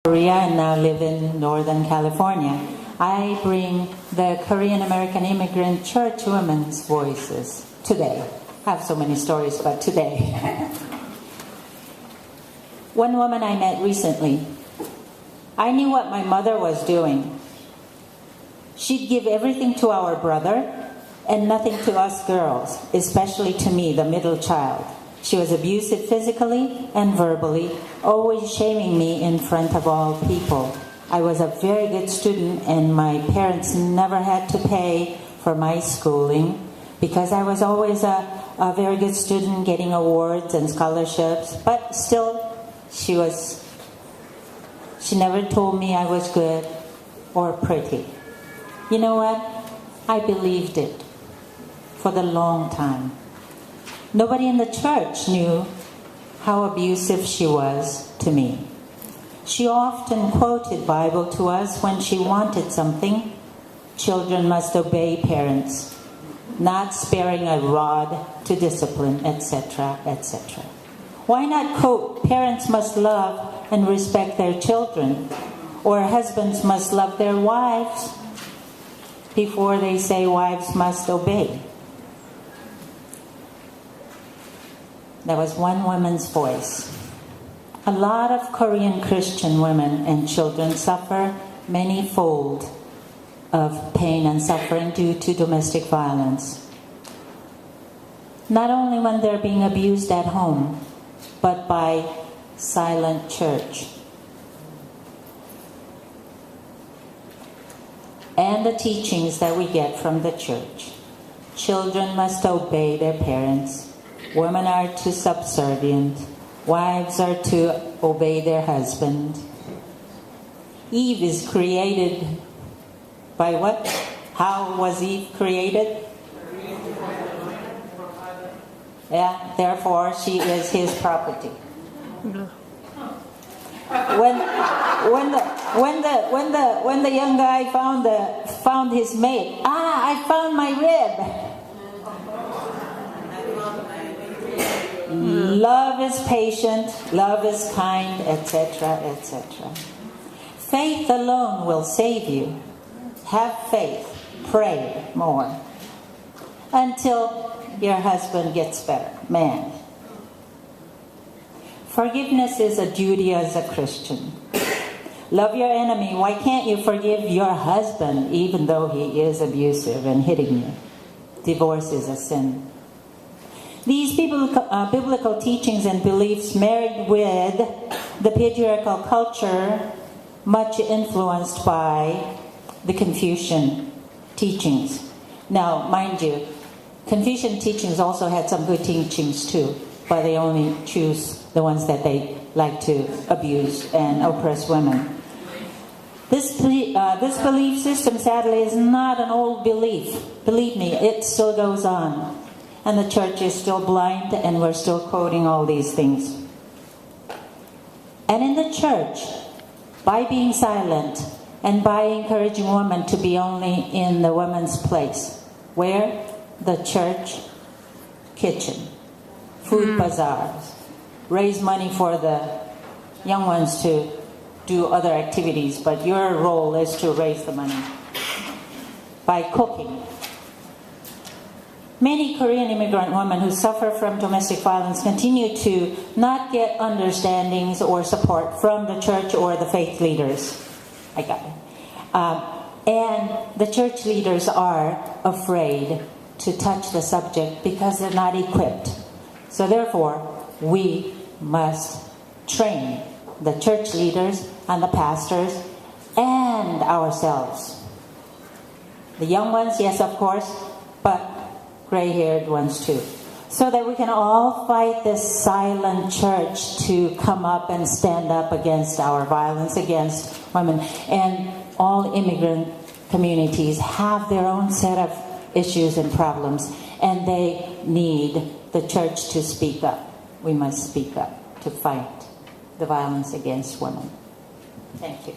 Korea and now live in Northern California. I bring the Korean American Immigrant Church women's voices today. I have so many stories, but today. One woman I met recently, I knew what my mother was doing. She'd give everything to our brother and nothing to us girls, especially to me, the middle child. She was abusive physically and verbally, always shaming me in front of all people. I was a very good student, and my parents never had to pay for my schooling because I was always a very good student, getting awards and scholarships. But still, she never told me I was good or pretty. You know what? I believed it for the long time. Nobody in the church knew how abusive she was to me. She often quoted Bible to us when she wanted something. Children must obey parents, not sparing a rod to discipline, etc., etc. Why not quote, parents must love and respect their children, or husbands must love their wives, before they say wives must obey? That was one woman's voice. A lot of Korean Christian women and children suffer many-fold of pain and suffering due to domestic violence. Not only when they're being abused at home, but by silent church. And the teachings that we get from the church. Children must obey their parents. Women are too subservient. Wives are to obey their husband. Eve is created by what? How was Eve created? Yeah, therefore she is his property. When the young guy found his mate, I found my rib. Love is patient, love is kind, etc., etc. Faith alone will save you. Have faith. Pray more. Until your husband gets better. Man. Forgiveness is a duty as a Christian. Love your enemy. Why can't you forgive your husband even though he is abusive and hitting you? Divorce is a sin. These biblical teachings and beliefs married with the patriarchal culture, much influenced by the Confucian teachings. Now, mind you, Confucian teachings also had some good teachings too, but they only choose the ones that they like to abuse and oppress women. This belief system, sadly, is not an old belief. Believe me, it still goes on. And the church is still blind, and we're still quoting all these things. And in the church, by being silent and by encouraging women to be only in the women's place, where? The church kitchen, food bazaars, raise money for the young ones to do other activities, but your role is to raise the money by cooking. Many Korean immigrant women who suffer from domestic violence continue to not get understandings or support from the church or the faith leaders. I got it. And the church leaders are afraid to touch the subject because they're not equipped. So therefore, we must train the church leaders and the pastors and ourselves. The young ones, yes, of course, but gray-haired ones too, so that we can all fight this silent church to come up and stand up against our violence against women. And all immigrant communities have their own set of issues and problems, and they need the church to speak up. We must speak up to fight the violence against women. Thank you.